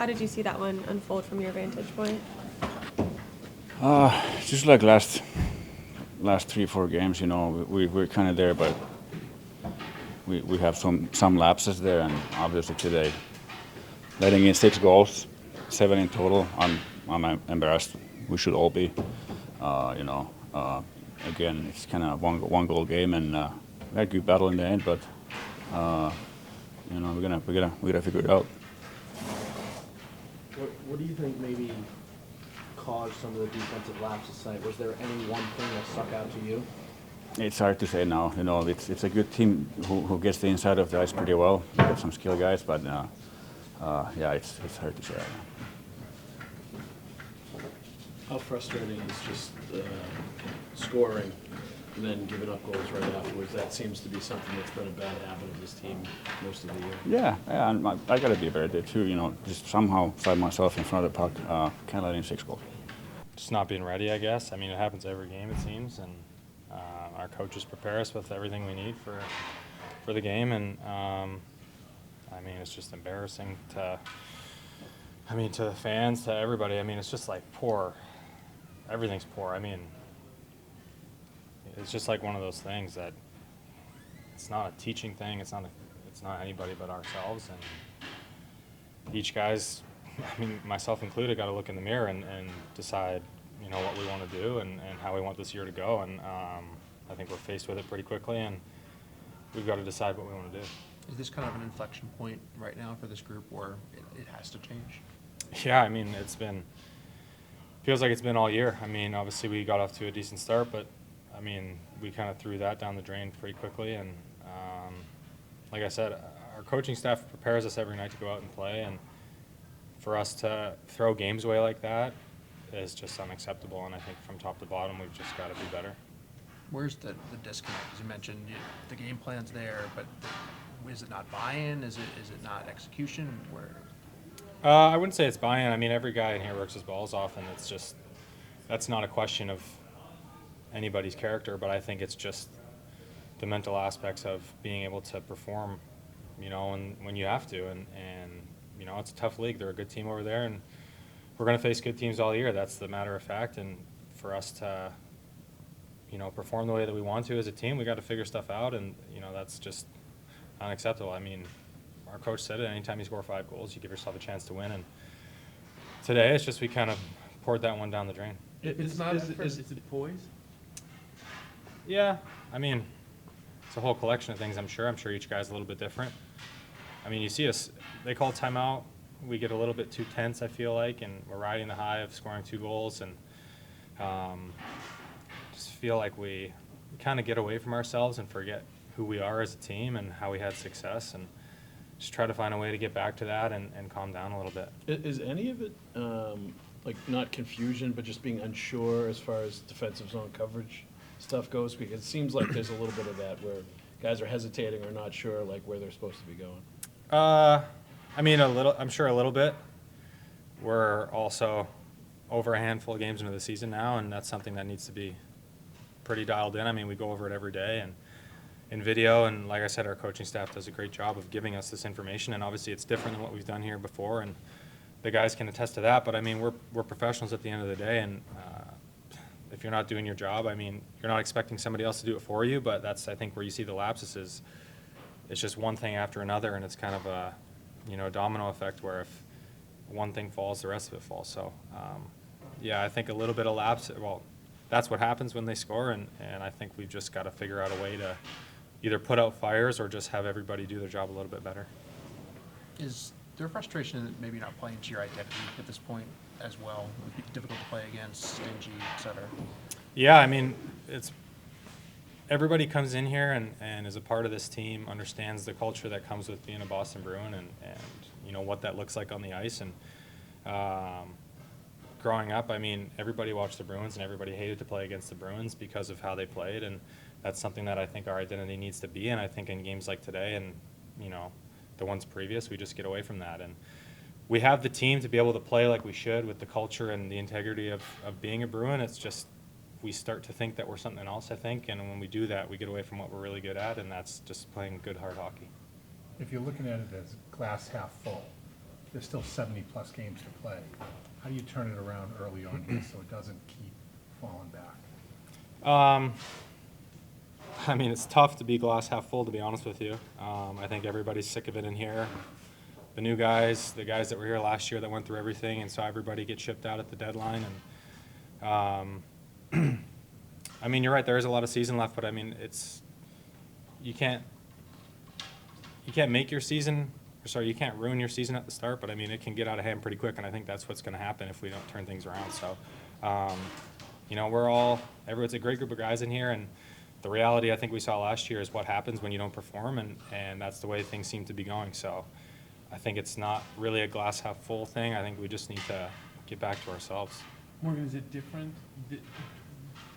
How did you see that one unfold from your vantage point? Just like last 3-4 games, you know, we're kind of there, but we have some lapses there, and obviously today, letting in 6 goals, 7 in total, I'm embarrassed. We should all be, you know. Again, it's kind of one goal game, and we had a good battle in the end, but you know, we gotta figure it out. What do you think maybe caused some of the defensive lapses tonight? Was there any one thing that stuck out to you? It's hard to say now. You know, it's a good team who gets the inside of the ice pretty well. We got some skill guys, but yeah, it's hard to say. How frustrating is just scoring and then giving up goals right afterwards? That seems to be something that's been a bad habit of this team most of the year. Yeah, and I got to be better there too. You know, just somehow find myself in front of the puck. Can't let in 6 goals. Just not being ready, I guess. I mean, it happens every game, it seems, and our coaches prepare us with everything we need for the game, and I mean, it's just embarrassing to the fans, to everybody. I mean, it's just like poor. Everything's poor. I mean, it's just like one of those things that it's not a teaching thing. It's not anybody but ourselves, and each guy's, I mean, myself included, got to look in the mirror and decide, you know, what we want to do and how we want this year to go. And I think we're faced with it pretty quickly, and we've got to decide what we want to do. Is this kind of an inflection point right now for this group where it has to change? Yeah, I mean, feels like it's been all year. I mean, obviously we got off to a decent start, but I mean, we kind of threw that down the drain pretty quickly. And like I said, our coaching staff prepares us every night to go out and play, and for us to throw games away like that is just unacceptable. And I think from top to bottom, we've just got to be better. Where's the disconnect? As you mentioned, the game plan's there, but is it not buy-in? Is it not execution? Where? I wouldn't say it's buy-in. I mean, every guy in here works his balls off, and it's just, that's not a question of anybody's character, but I think it's just the mental aspects of being able to perform, you know, when you have to. And you know, it's a tough league. They're a good team over there, and we're going to face good teams all year. That's the matter of fact. And for us to, you know, perform the way that we want to as a team, we got to figure stuff out, and you know, that's just unacceptable. I mean, our coach said it, anytime you score 5 goals, you give yourself a chance to win. And today, it's just we kind of poured that one down the drain. Is it poise? Yeah, I mean, it's a whole collection of things, I'm sure. I'm sure each guy's a little bit different. I mean, you see us, they call timeout. We get a little bit too tense, I feel like, and we're riding the high of scoring 2 goals. And just feel like we kind of get away from ourselves and forget who we are as a team and how we had success, and just try to find a way to get back to that and calm down a little bit. Is any of it like not confusion, but just being unsure as far as defensive zone coverage stuff goes? Because it seems like there's a little bit of that where guys are hesitating or not sure like where they're supposed to be going. I mean, I'm sure a little bit. We're also over a handful of games into the season now, and that's something that needs to be pretty dialed in. I mean, we go over it every day and in video, and like I said, our coaching staff does a great job of giving us this information, and obviously it's different than what we've done here before, and the guys can attest to that. But I mean, we're professionals at the end of the day, and if you're not doing your job, I mean, you're not expecting somebody else to do it for you, but that's, I think, where you see the lapses is it's just one thing after another, and it's kind of a, you know, domino effect where if one thing falls, the rest of it falls. So yeah, I think a little bit of lapse, well, that's what happens when they score, and I think we've just got to figure out a way to either put out fires or just have everybody do their job a little bit better. Is there frustration that maybe not playing to your identity at this point as well? It would be difficult to play against, stingy, et cetera. Yeah, I mean, it's everybody comes in here and is a part of this team, understands the culture that comes with being a Boston Bruin, and you know what that looks like on the ice. And growing up, I mean, everybody watched the Bruins and everybody hated to play against the Bruins because of how they played, and that's something that I think our identity needs to be. And I think in games like today and, you know, the ones previous, we just get away from that. And we have the team to be able to play like we should with the culture and the integrity of being a Bruin. It's just we start to think that we're something else, I think, and when we do that, we get away from what we're really good at, and that's just playing good, hard hockey. If you're looking at it as glass half full, there's still 70-plus games to play. How do you turn it around early on here so it doesn't keep falling back? I mean, it's tough to be glass half full, to be honest with you. I think everybody's sick of it in here. The new guys, the guys that were here last year that went through everything and saw everybody get shipped out at the deadline. And I mean, you're right, there is a lot of season left, but I mean, you can't make your season, or sorry, you can't ruin your season at the start, but I mean, it can get out of hand pretty quick, and I think that's what's going to happen if we don't turn things around. So, you know, it's a great group of guys in here, and the reality I think we saw last year is what happens when you don't perform, and that's the way things seem to be going. So I think it's not really a glass half full thing. I think we just need to get back to ourselves. Morgan, is it different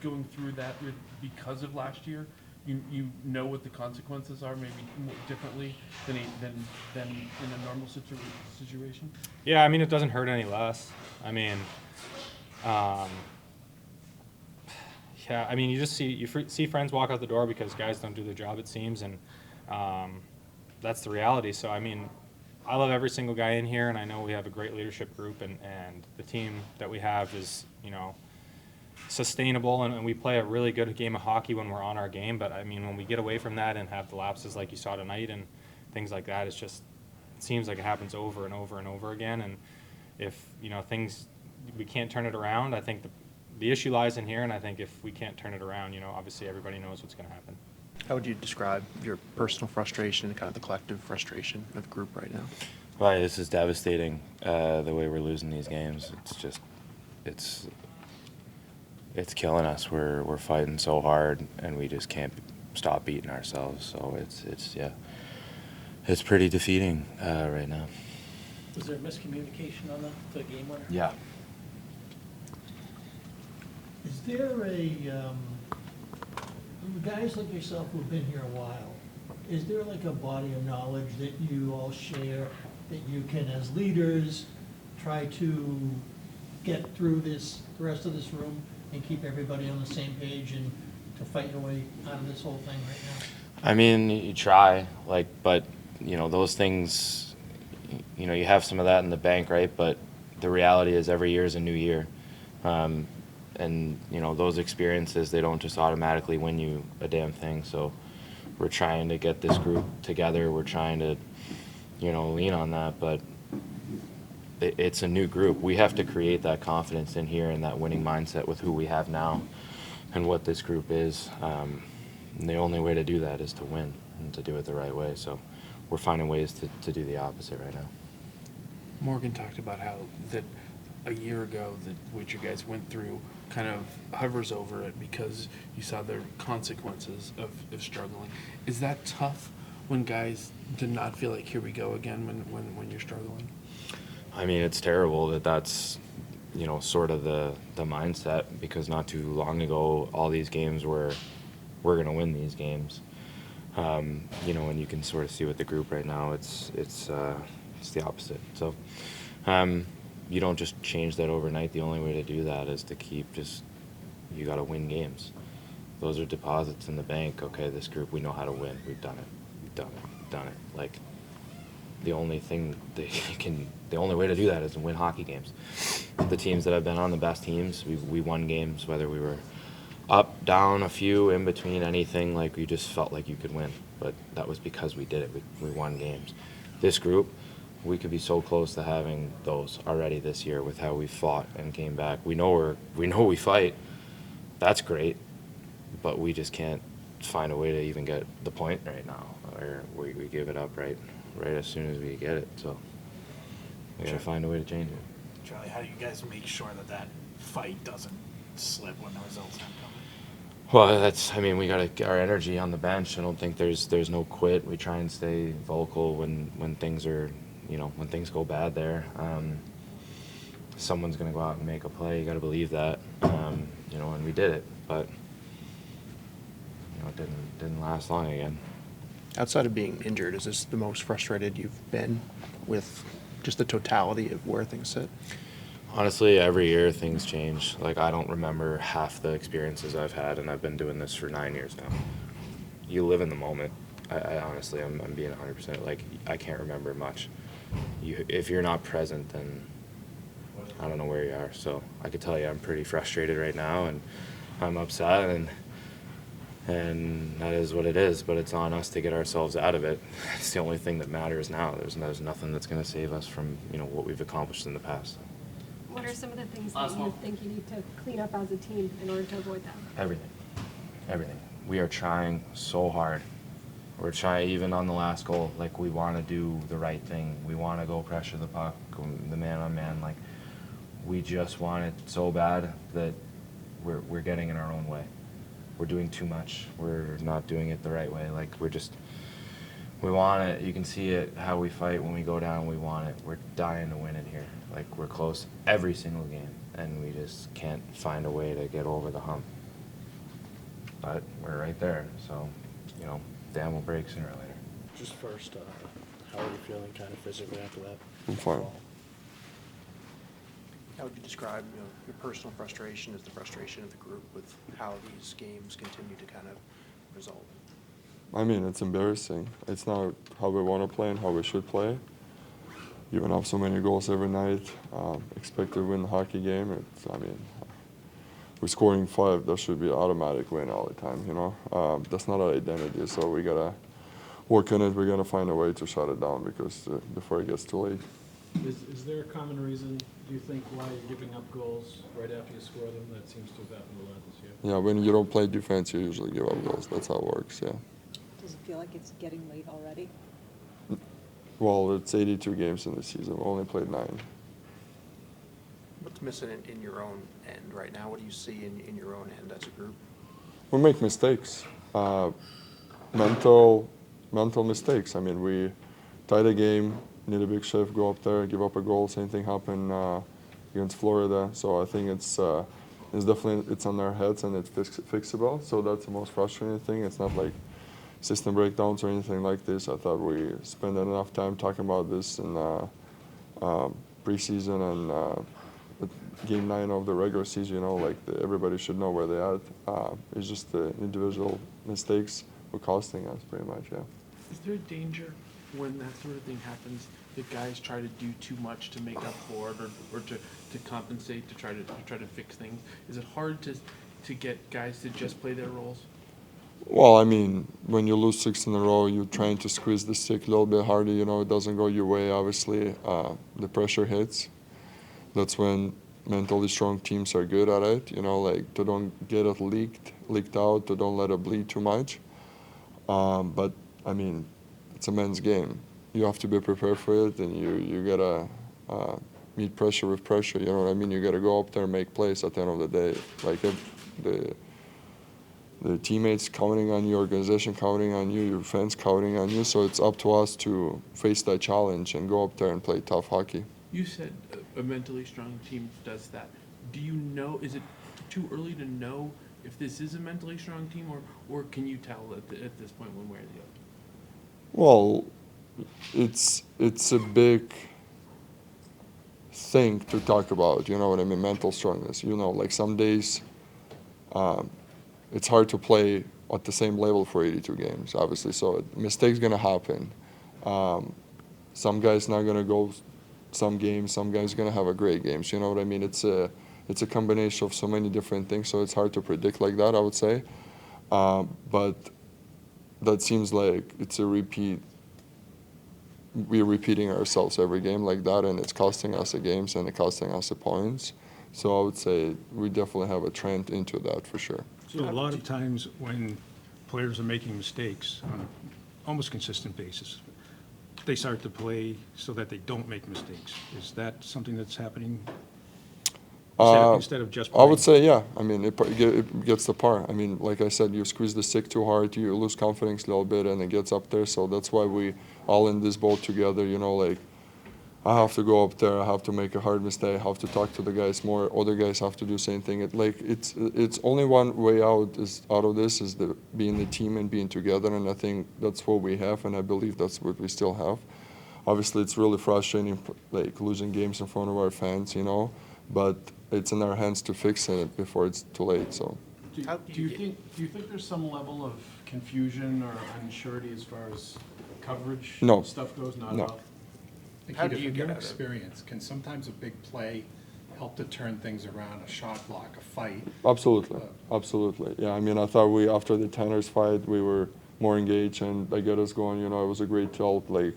going through that because of last year? You know what the consequences are maybe differently than in a normal situation? Yeah, I mean, it doesn't hurt any less. I mean, yeah, I mean, you just see friends walk out the door because guys don't do their job, it seems, and that's the reality. So, I mean, I love every single guy in here, and I know we have a great leadership group, and the team that we have is, you know, sustainable, and we play a really good game of hockey when we're on our game. But I mean, when we get away from that and have the lapses like you saw tonight and things like that, it seems like it happens over and over and over again. And if, you know, we can't turn it around, I think the issue lies in here, and I think if we can't turn it around, you know, obviously everybody knows what's going to happen. How would you describe your personal frustration and kind of the collective frustration of the group right now? Well, this is devastating, the way we're losing these games. It's just, it's killing us. We're fighting so hard, and we just can't stop beating ourselves. So it's pretty defeating right now. Was there miscommunication on the game winner? Yeah. Is there guys like yourself who've been here a while, is there like a body of knowledge that you all share that you can, as leaders, try to get through the rest of this room and keep everybody on the same page and to fight your way out of this whole thing right now? I mean, you try, but, you know, those things, you know, you have some of that in the bank, right? But the reality is every year is a new year. And, you know, those experiences, they don't just automatically win you a damn thing. So we're trying to get this group together. We're trying to, you know, lean on that. But it's a new group. We have to create that confidence in here and that winning mindset with who we have now and what this group is. And the only way to do that is to win and to do it the right way. So we're finding ways to do the opposite right now. Morgan talked about how that a year ago that what you guys went through kind of hovers over it because you saw the consequences of struggling. Is that tough when guys did not feel like here we go again when you're struggling? I mean, it's terrible that's, you know, sort of the mindset, because not too long ago, all these games we're going to win these games. You know, and you can sort of see with the group right now, it's the opposite. So you don't just change that overnight. The only way to do that is to keep you got to win games. Those are deposits in the bank. Okay, this group, we know how to win. We've done it. Like, the only way to do that is to win hockey games. The teams that have been on, the best teams, we won games, whether we were up, down, a few, in between, anything. Like, we just felt like you could win. But that was because we did it. We won games. This group, we could be so close to having those already this year with how we fought and came back. We know we fight. That's great, but we just can't find a way to even get the point right now, or we give it up right as soon as we get it. So we gotta find a way to change it. Charlie, how do you guys make sure that fight doesn't slip when the results aren't coming? Well, we gotta get our energy on the bench. I don't think there's no quit. We try and stay vocal when things are, you know, when things go bad there. Someone's going to go out and make a play. You got to believe that. You know, and we did it. But, you know, it didn't last long again. Outside of being injured, is this the most frustrated you've been with just the totality of where things sit? Honestly, every year things change. Like, I don't remember half the experiences I've had, and I've been doing this for 9 years now. You live in the moment. I honestly, I'm being 100%. Like, I can't remember much. if you're not present, then I don't know where you are. So I could tell you I'm pretty frustrated right now, and I'm upset, and that is what it is. But it's on us to get ourselves out of it. It's the only thing that matters now. There's nothing that's going to save us from what we've accomplished in the past. What are some of the things that you think you need to clean up as a team in order to avoid that? Everything. We are trying so hard. We're trying, even on the last goal, like, we want to do the right thing. We want to go pressure the puck, the man-on-man. Like, we just want it so bad that we're getting in our own way. We're doing too much. We're not doing it the right way. Like, we want it. You can see it, how we fight when we go down. We want it. We're dying to win it here. Like, we're close every single game, and we just can't find a way to get over the hump. But we're right there, so, dam will break sooner or later. Just first, how are you feeling kind of physically after that? I'm fine. How would you describe your personal frustration as the frustration of the group with how these games continue to kind of result? I mean, it's embarrassing. It's not how we want to play and how we should play. Giving up so many goals every night, expect to win the hockey game. We're scoring 5, that should be an automatic win all the time, That's not our identity, so we got to work on it. We're going to find a way to shut it down before it gets too late. Is there a common reason, do you think, why you're giving up goals right after you score them? That seems to have happened a lot this year. Yeah, when you don't play defense, you usually give up goals. That's how it works, yeah. Does it feel like it's getting late already? Well, it's 82 games in the season. We only played 9. What's missing in your own end right now? What do you see in your own end as a group? We make mistakes, mental mistakes. I mean, we tie the game, need a big shift, go up there, give up a goal. Same thing happened against Florida. So I think it's definitely on our heads and it's fixable. So that's the most frustrating thing. It's not like system breakdowns or anything like this. I thought we spent enough time talking about this in preseason and game 9 of the regular season. Everybody should know where they're at. It's just the individual mistakes were costing us pretty much. Yeah. Is there a danger when that sort of thing happens that guys try to do too much to make up for it or to compensate, to try to fix things? Is it hard to get guys to just play their roles? Well, I mean, when you lose 6 in a row, you're trying to squeeze the stick a little bit harder. It doesn't go your way, obviously. The pressure hits. That's when mentally strong teams are good at it, to don't get it leaked out, to don't let it bleed too much. But, I mean, it's a men's game. You have to be prepared for it, and you gotta meet pressure with pressure, you know what I mean? You gotta go up there and make plays at the end of the day. Like, the teammates counting on you, organization counting on you, your fans counting on you, so it's up to us to face that challenge and go up there and play tough hockey. You said a mentally strong team does that. Do you know, is it too early to know if this is a mentally strong team, or can you tell at this point one way or the other? Well, it's a big thing to talk about, you know what I mean, mental strongness. Like some days it's hard to play at the same level for 82 games, obviously, so mistakes going to happen. Some guys not going to go some games, some guys going to have a great games, you know what I mean? It's a combination of so many different things, so it's hard to predict like that, I would say. But that seems like it's a repeat. We're repeating ourselves every game like that, and it's costing us the games and it's costing us the points. So I would say we definitely have a trend into that for sure. So a lot of times when players are making mistakes on an almost consistent basis, they start to play so that they don't make mistakes. Is that something that's happening instead of just playing? I would say, yeah. I mean, it gets the par. I mean, like I said, you squeeze the stick too hard, you lose confidence a little bit, and it gets up there. So that's why we all in this boat together, like, I have to go up there, I have to make a hard mistake, I have to talk to the guys more, other guys have to do the same thing. It's only one way out of this is being the team and being together, and I think that's what we have, and I believe that's what we still have. Obviously, it's really frustrating, like losing games in front of our fans, but it's in our hands to fix it before it's too late. So. Do you think there's some level of confusion or unsurety as far as coverage No. stuff goes? Not No. at all? How Nikita, do you from get your out of it? experience, can sometimes a big play help to turn things around, a shot block, a fight? Absolutely, absolutely. Yeah, I mean, I thought after the Tanners fight, we were more engaged and they get us going. You know, it was a great tilt. Like,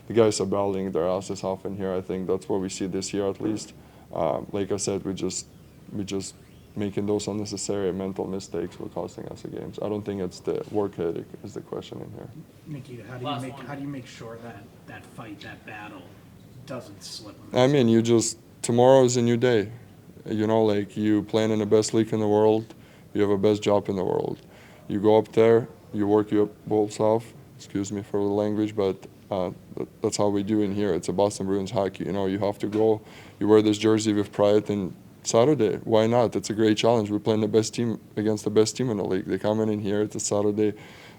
the guys are battling their asses off in here. I think that's what we see this year at least. Like I said, we just making those unnecessary mental mistakes were costing us the games. I don't think it's the work ethic is the question in here. Nikita, how do you make sure that fight, that battle doesn't slip? I mean, tomorrow is a new day. You know, like, you playing in the best league in the world, you have a best job in the world. You go up there, you work your balls off, excuse me for the language, but that's how we do in here. It's a Boston Bruins hockey. You know, you have to go, you wear this jersey with pride, and Saturday, why not? It's a great challenge. We're playing the best team against the best team in the league. They come in here, it's a Saturday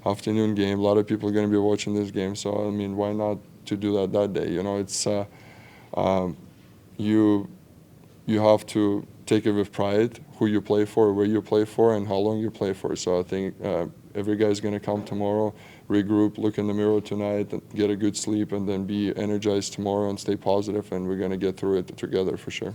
afternoon game. A lot of people are going to be watching this game, so I mean, why not to do that day? You know, it's you have to take it with pride, who you play for, where you play for, and how long you play for. So I think every guy's going to come tomorrow, regroup, look in the mirror tonight, and get a good sleep, and then be energized tomorrow and stay positive, and we're going to get through it together for sure.